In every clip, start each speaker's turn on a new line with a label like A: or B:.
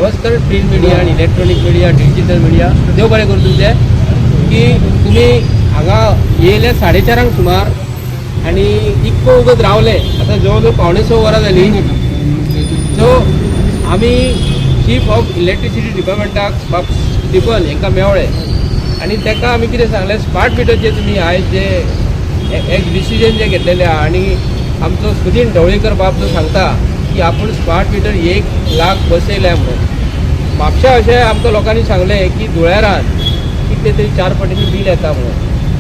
A: नमस्कार print media आणि electronic media digital media देव बरें करूं तुमचें की तुमी हांगा येयले 4:30 सुमार आनी इतको वगत रावले आतां जवळ जवळ 5:15 वरां जालीं. सो आमी चीफ ऑफ इलेक्ट्रिसिटी डिपार्टमेंटाक बाब स्टिफन हांकां मेवळे आनी ताका आमी कितें सांगलें स्मार्ट मिटर जे तुमी आयज जे एक डिसिजन जे घेतलेलें आहा आनी आमचो सुदीन ढवळीकर बाब जो सांगता की आपूण स्मार्ट मिटर 1,00,000 बसयल्या म्हणून. म्हापशा अशें आमकां लोकांनी सांगलें की धुळेरान कितले तरी 4 पटींनी बील येता म्हणून.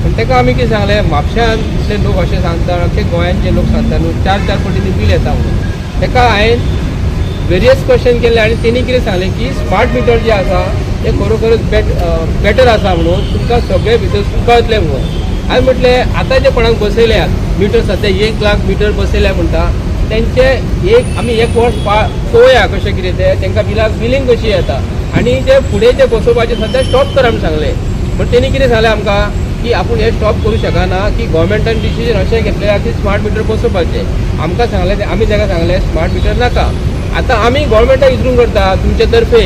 A: पण ताका आमी कितें सांगलें म्हापशांतले लोक अशें सांगता अख्खे गोंयांतले लोक सांगता न्हू 4 पटींनी बील येता म्हणून. ताका हांवें वेरियस क्वेश्चन केले आनी तेणी कितें सांगलें की स्मार्ट मिटर जे आसा ते खरोखरच बेटर आसा म्हणून तुमकां सगळे भितर कळटलें म्हणून. हांवें म्हटलें आतां जे कोणाक बसयल्यात मिटर सद्या 1,00,000 मिटर बसयल्या म्हणटा तेंचे आमी एक वर्स पळोवया कशें कितें तें तांकां बिलींग कशी येता आनी जे फुडें जे बसोवपाचें सद्या स्टॉप कर आमी सांगलें. बट तेणी कितें सांगलें आमकां की आपूण हें स्टॉप करूं शकना की गव्हर्मेंटान डिसिजन अशें घेतलें की स्मार्ट मिटर बसोवपाचें. आमकां सांगलें आमी ताका सांगलें स्मार्ट मिटर नाका. आतां आमी गव्हर्मेंटाक विचारून करता तुमचे तर्फे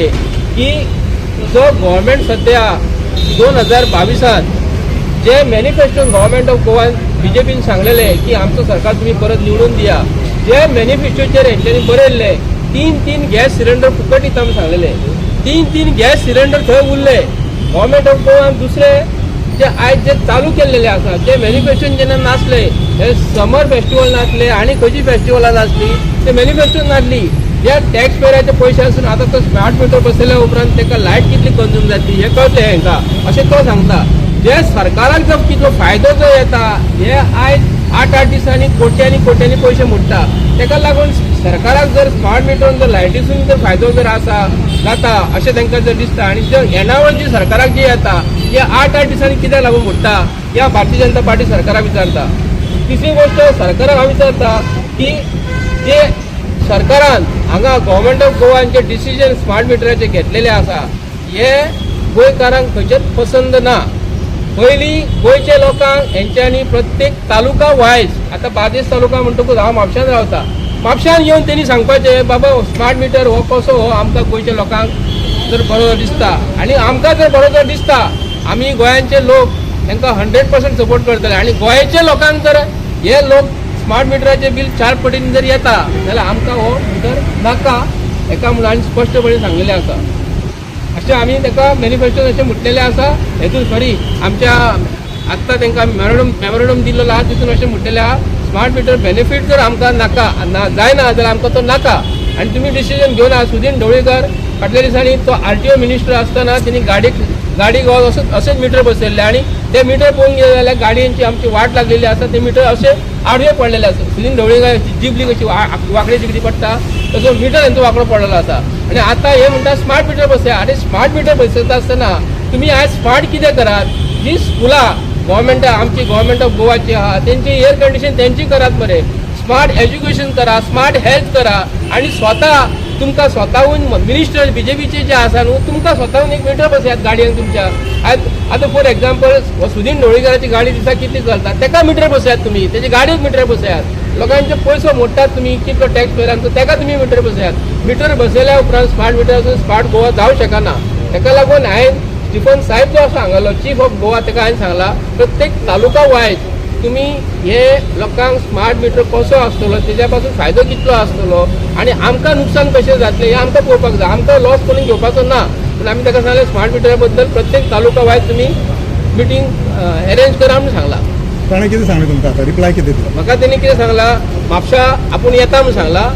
A: की जो गव्हर्मेंट सद्या 2022 जे मॅनिफेस्टोन गव्हर्मेंट ऑफ गोवान BJPन सांगलेलें की आमचो सरकार तुमी परत निवडून दिया, जे मॅनिफेस्टोचेर हेंच्यांनी बरयल्ले 3 गॅस सिलिंडर फुकट दिता म्हूण सांगलेले. 3 गॅस सिलिंडर थंय उरले. गव्हर्मेंट ऑफ गोवान दुसरे जे आयज जे चालू केल्लेले आसा जे मॅनिफेस्टोन जेन्ना नासले हे समर फेस्टिवल नासले आनी खंयची फेस्टिवलां नासली ते मॅनिफेस्टोन नासली. जे टॅक्स पेयराचे पयशे आसून आतां तो स्मार्ट मिटर बसयल्या उपरांत ताका लायट कितली कंज्यूम जातली हें कळटलें हांकां अशें तो सांगता. जे सरकाराक जो कितलो फायदो जो येता हे आयज 8 दिसांनी कोट्यांनी पयशे मोडटा. ताका लागून सरकाराक जर स्मार्ट मिटरून जर लायटीसून जर फायदो जर आसा जाता अशें तांकां जर दिसता आनी जर येणावळ जी सरकाराक जी येता हे 8 दिसांनी कित्याक लागून मोडटा ह्या भारतीय जनता पार्टी सरकाराक विचारता. तिसरी गोश्ट सरकाराक हांव विचारता की जे सरकारान हांगा गव्हर्मेंट ऑफ गोवान जे डिसिजन स्मार्ट मिटराचे घेतलेले आसा हे गोंयकारांक खंयचेच पसंद ना. पयलीं गोंयच्या लोकांक हेंच्यांनी प्रत्येक तालुका वायज आतां बार्देस तालुका म्हणटकूच हांव म्हापशांत रावता. म्हापशांत येवन तेणी सांगपाचें बाबा स्मार्ट मिटर हो कसो हो आमकां गोंयच्या लोकांक जर बरो दिसता आनी आमकां जर बरो जर दिसता आमी गोंयांचे लोक तांकां 100% सपोर्ट करतले आनी गोंयच्या लोकांक जर हे लोक स्मार्ट मिटराचें बील 4 पटींनी जर येता जाल्यार आमकां हो मिटर नाका हेका म्हणून आनी स्पश्टपणे सांगलेलें आसा. अशें आमी ताका मॅनिफेस्टोन अशें म्हटलेलें आसा. हेतून सॉरी आमच्या आत्तां तांकां मेमोरेंडम दिल्लो आहा तितून अशें म्हटलेलें आहा स्मार्ट मिटर बेनिफीट जर आमकां नाका जायना जाल्यार आमकां तो नाका. आनी तुमी डिसिजन घेवन आहा सुदीन ढवळीकर फाटल्या दिसांनी तो RTO मिनिस्टर आसतना तेणी गाडी घेवन अशेंच मिटर बसयल्ले आनी ते मिटर पळोवन गेले जाल्यार गाडयांची आमची वाट लागलेली आसा. ते मिटर अशें आडवे पडलेले आसा. सुदीन ढवळीकर जिबली कशी वांकडी जिगडी पडटा तसो मिटर हेंचो वांकडो पडलेलो आसा. आनी आतां हे म्हणटा स्मार्ट मिटर बसया. आनी स्मार्ट मिटर बसयता आसतना तुमी आयज स्मार्ट कितें करात जी स्कुलां आमची गव्हर्मेंट ऑफ गोवाची आहा तेंची एअर कंडिशन तेंची करात मरे. स्मार्ट एज्युकेशन करा, स्मार्ट हेल्थ करा आनी स्वता तुमकां स्वताहून मिनिस्टर BJPचे जे आसा न्हू तुमकां स्वताहून एक मिटर बसयात गाडयांक तुमच्या. आतां फॉर एक्झाम्पल सुदीन ढवळीकराची गाडी दिसा कितली चलता ताका मिटर बसयात तुमी, तेजी गाडयोच मिटर बसयात. लोकांचे पयसो मोडटात तुमी कितलो टॅक्स पेयरांचो ताका तुमी मिटर बसयात. मिटर बसयल्या उपरांत स्मार्ट मिटराचो स्मार्ट गोवा जावं शकना. ताका लागून हांवें स्टिफन साहेब जो सांगलो चीफ ऑफ गोवा ताका हांवें सांगला प्रत्येक तालुका वायज तुमी हे लोकांक स्मार्ट मिटर कसो आसतलो तेज्या पासून फायदो कितलो आसतलो आनी आमकां नुकसान कशें जातलें हें आमकां पळोवपाक जाय. आमकां लॉस करून घेवपाचो ना. पूण आमी ताका सांगलें स्मार्ट मिटरा बद्दल प्रत्येक तालुका वायज तुमी मिटींग अरेंज करा म्हणून सांगला.
B: ताणें कितें सांगलें तुमकां आतां रिप्लाय कितें दिलो?
A: म्हाका तेणी कितें सांगला म्हापशा आपूण येता म्हणून सांगला.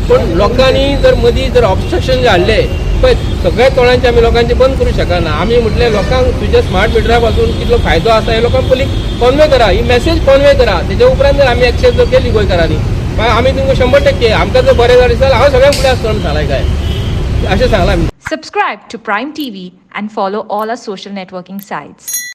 A: पूण लोकांनी जर मदीं जर ऑब्स्ट्रक्शन जे हाडलें पळय सगळ्या तोळ्यांचे आमी लोकांचे बंद करूं शकना. आमी म्हटलें लोकांक तुज्या स्मार्ट मिटरा पासून कितलो फायदो आसा हे लोकांक पयलीं कॉन्वे करा, ही मेसेज कॉन्वे करा. तेज्या उपरांत जर आमी एक्सेप्ट जर केली गोंयकारांनी मागीर आमी तुमकां 100% आमकां जर बरें जालें जाल्यार हांव सगळ्यांक फुडें आसतलो म्हणून सांगलां काय अशें सांगलां.
C: Subscribe to Prime TV and follow all our social networking sites.